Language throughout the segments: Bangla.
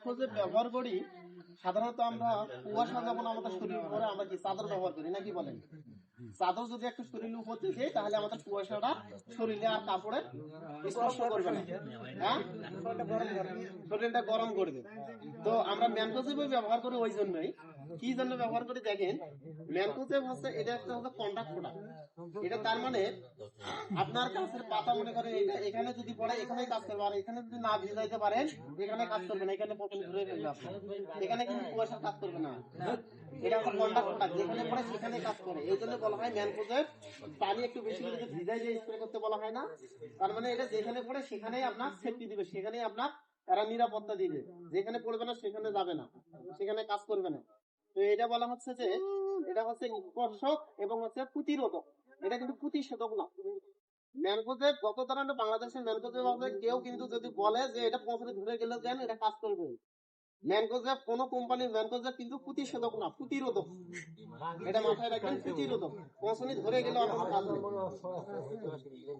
ম্যানকোজেব ব্যবহার করি সাধারণত আমরা কুয়াশা যখন আমাদের শরীর উপরে আমরা কি চাদর ব্যবহার করি নাকি বলেন? চাদর যদি একটা শরীরের উপর দিকে তাহলে আমাদের কুয়াশাটা শরীরে আর কাপড়ে স্পর্শ করবে না, হ্যাঁ, শরীরটা গরম করবে। তো আমরা ম্যানকোজেব ব্যবহার করি ওই জন্যই। কি জন্য ব্যবহার করি দেখেন, ম্যানকোজেব হচ্ছে এটা একটা হচ্ছে কন্টাক্ট প্রোডাক্ট। এটা তার মানে আপনার গাছের পাতা মনে করেন এটা এখানে যদি পড়ে এখানে কাজ করবে, আর এখানে যদি না ভিজাইতে পারেন এখানে কাজ করবে না, এখানে পকেট ধরে ফেলবে আপনার, এখানে কিন্তু কুয়াশা কাজ করবে না। এটা হচ্ছে কন্টাক্ট প্রোডাক্ট, যেখানে পড়ে সেখানে কাজ করে। এই জন্য বলা হয় ম্যানকোজেব পানি একটু বেশি করে ভিজাই দিয়ে স্প্রে করতে বলা হয় না। তার মানে এটা যেখানে পড়ে সেখানেই আপনার সেফটি দিবে, সেখানেই আপনার এরা নিরাপত্তা দিবে, যেখানে পড়বে না সেখানে যাবে না, সেখানে কাজ করবে না। তো এটা বলা হচ্ছে যে এটা হচ্ছে স্পর্শক এবং হচ্ছে প্রতিরোধক, এটা কিন্তু প্রতিষেধক না। ম্যানকোজেব যত ধরনের বাংলাদেশের ম্যানকোজেব হবে, কেউ কিন্তু যদি বলে যে এটা পৌঁছাতে ধরে গেলে দেন এটা কাজ করবে, ম্যানকোজেব কোন কোম্পানির ম্যানকোজেব কিন্তু প্রতিষেধক না, প্রতিরোধক। এটা মাথায় রাখবেন, প্রতিরোধক। পৌঁছনি ধরে গেলে অন্য কাজ নেই।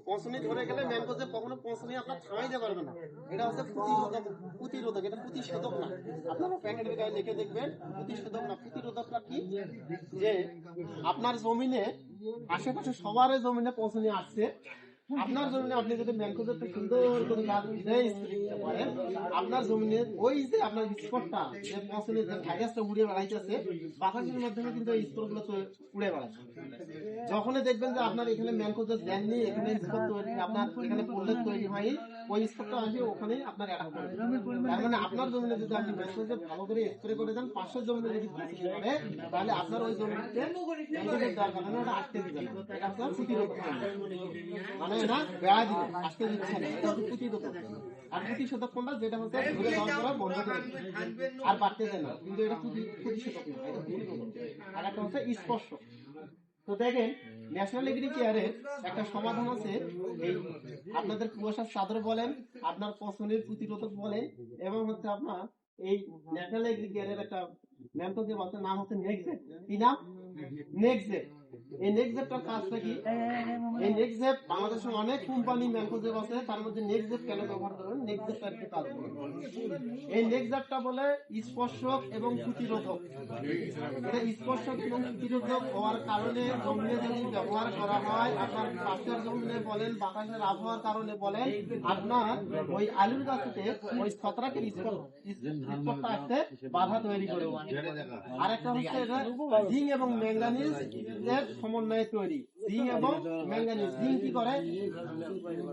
পৌঁছনি ধরে গেলে ম্যানকোজেব কখনো পৌঁছনি আপনার থামাইতে পারবে না। এটা হচ্ছে প্রতিরোধক, প্রতিরোধক, এটা প্রতিষেধক না। আপনারা প্যাকেটের গায়ে লিখে দেখবেন প্রতিষেধক না। প্রতিরোধকটা কি, যে আপনার জমিনে আশেপাশে সবার জমিনে পৌঁছনি আসছে, আপনার জমিনে আপনি যদি ম্যানকোজেবটা সুন্দর করে গাছ দিয়ে স্প্রে দিতে পারেন, আপনার জমিনে ওই যে আপনার স্পটটা যে পৌঁছনি যে ভাইরাসটা উড়ে বেড়াইতেছে বাতাসের মাধ্যমে কিন্তু এই স্পোরগুলো উড়ে বেড়াচ্ছে। যখনই দেখবেন যে আপনার এখানে ম্যানকোজেব দেননি, এখানে স্পট তৈরি আপনার এখানে প্রলেপ তৈরি হয়, ওই স্পটটা আসবে ওখানে আপনার অ্যাটাক করবে। তার মানে আপনার জমিনে যদি আপনি ম্যানকোজেব ভালো করে স্প্রে করে দেন, পাশের জমিনে যদি পৌঁছনি করে তাহলে আপনার ওই জমিতে ম্যানকোজেব দেওয়ার কারণে ওটা আটকে দিবে না। এটা আপনার প্রতিরোধ মানে না বেড়া দিবে, আজকে দিচ্ছে না, এটা হচ্ছে প্রতিরোধক। আর প্রতিষেধক কোনটা, যেটা হচ্ছে ধরে দেওয়ার পরে বন্ধ করে আর বাড়তে দেয় না, কিন্তু এটা প্রতিষেধক না, এটা প্রতিরোধক। আর একটা হচ্ছে স্পর্শ। তো দেখেন ন্যাশনাল এগ্রি কেয়ারের একটা সমাধান আছে, এই আপনাদের কুয়াশার চাদর বলেন, আপনার পছন্দের প্রতিরোধক বলেন, এবং হচ্ছে আপনার এই ন্যাশনাল এগ্রি কেয়ারের একটা ম্যানকোজেব আছে, নাম হচ্ছে নেক্সজেট। কি নাম? নেক্সজেট। এই নেক্সজেটটার কাজটা কি? এই নেক্সজেট বাংলাদেশে অনেক কোম্পানি ম্যানকোজেব আছে, তার মধ্যে নেক্সজেট কেন ব্যবহার করবেন? নেক্সজেটটার কি কাজ বলে? এই নেক্সজেটটা বলে স্পর্শক এবং প্রতিরোধক। এটা স্পর্শক এবং প্রতিরোধক হওয়ার কারণে জমিনে যদি ব্যবহার করা হয়, আপনার পাশের জমিনে বলেন, বাতাসের আবহাওয়ার কারণে বলেন, আপনার ওই আলুর গাছতে ওই ছত্রাকের স্পটটা আসতে বাধা তৈরি করে। আরেকটা হচ্ছে এটা জিঙ্ক এবং ম্যাঙ্গানিজ এর সমন্বয়ে তৈরি। জিঙ্ক এবং ম্যাঙ্গানিজ। জিঙ্ক কি করে?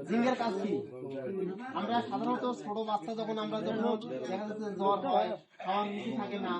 জিঙ্কের কাজ কি? আমরা সাধারণত ছোট বাচ্চা যখন দেখা যাচ্ছে জ্বর হয়, খাওয়ার রুচি থাকে না,